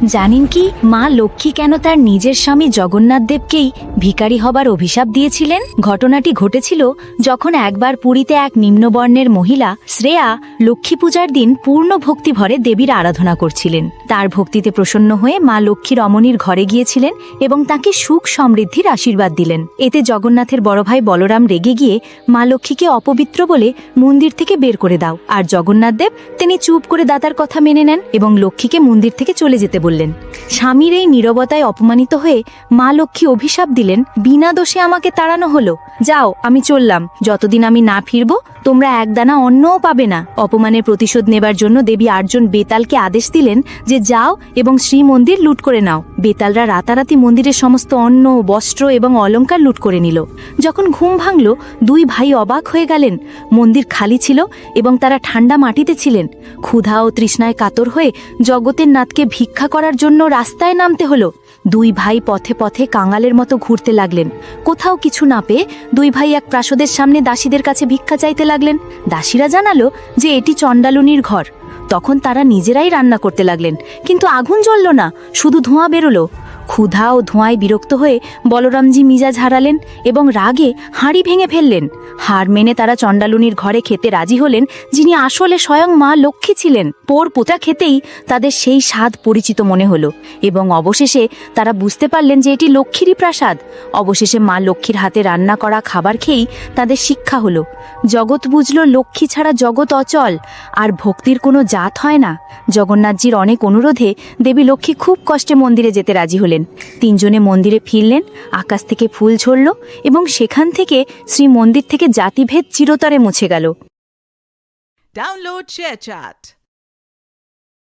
জানেন কি মা লক্ষ্মী কেন তার নিজের স্বামী জগন্নাথ দেবকেই ভিখারি হবার অভিশাপ দিয়েছিলেন? ঘটনাটি ঘটেছিল যখন একবার পুরীতে এক নিম্নবর্ণের মহিলা শ্রেয়া লক্ষ্মী পূজার দিন পূর্ণ ভক্তি ভরে দেবীর আরাধনা করছিলেন। তার ভক্তিতে প্রসন্ন হয়ে মা লক্ষ্মী রমণীর ঘরে গিয়েছিলেন এবং তাকে সুখ সমৃদ্ধির আশীর্বাদ দিলেন। এতে জগন্নাথের বড় ভাই বলরাম রেগে গিয়ে মা লক্ষ্মীকে অপবিত্র বলে মন্দির থেকে বের করে দাও। আর জগন্নাথ দেব তিনি চুপ করে দাতার কথা মেনে নেন এবং লক্ষ্মীকে মন্দির থেকে চলে যেতে বললেন। স্বামীর এই নীরবতায় অপমানিত হয়ে মা লক্ষ্মী অভিশাপ দিলেন, বিনা দোষে আমাকে তাড়ানো হলো, যাও আমি চললাম, যতদিন আমি না ফিরবো তোমরা একদানা অন্নও পাবে না। অপমানের প্রতিশোধ নেবার জন্য দেবী আর্জুন বেতালকে আদেশ দিলেন যে যাও এবং শ্রী মন্দির লুট করে নাও। বেতালরা রাতারাতি মন্দিরের সমস্ত অন্ন, বস্ত্র এবং অলংকার লুট করে নিল। যখন ঘুম ভাঙল দুই ভাই অবাক হয়ে গেলেন। মন্দির খালি ছিল এবং তারা ঠান্ডা মাটিতে ছিলেন। ক্ষুধা ও তৃষ্ণায় কাতর হয়ে জগতের নাথকে ভিক্ষা করার জন্য রাস্তায় নামতে হলো। দুই ভাই পথে পথে কাঙালের মতো ঘুরতে লাগলেন। কোথাও কিছু না পেয়ে দুই ভাই এক প্রাসাদের সামনে দাসীদের কাছে ভিক্ষা চাইতে লাগলেন। দাসীরা জানালো যে এটি চণ্ডালুনির ঘর। তখন তারা নিজেরাই রান্না করতে লাগলেন, কিন্তু আগুন জ্বলল না, শুধু ধোঁয়া বেরোলো। ক্ষুধা ও ধোঁয়ায় বিরক্ত হয়ে বলরামজি মিজাজ হারালেন এবং রাগে হাঁড়ি ভেঙে ফেললেন। হার মেনে তারা চণ্ডালুনির ঘরে খেতে রাজি হলেন, যিনি আসলে স্বয়ং মা লক্ষ্মী ছিলেন। পোর পোতা খেতেই তাদের সেই স্বাদ পরিচিত মনে হলো এবং অবশেষে তারা বুঝতে পারলেন যে এটি লক্ষ্মীরই প্রাসাদ। অবশেষে মা লক্ষ্মীর হাতে রান্না করা খাবার খেয়েই তাদের শিক্ষা হলো। জগৎ বুঝল লক্ষ্মী ছাড়া জগৎ অচল, আর ভক্তির কোনো জাত হয় না। জগন্নাথজির অনেক অনুরোধে দেবী লক্ষ্মী খুব কষ্টে মন্দিরে যেতে রাজি হলেন। তিনজনে মন্দিরে ফিরলেন, আকাশ থেকে ফুল ঝরল এবং সেখান থেকে শ্রী মন্দির থেকে জাতিভেদ চিরতরে মুছে গেল। Download ShareChat.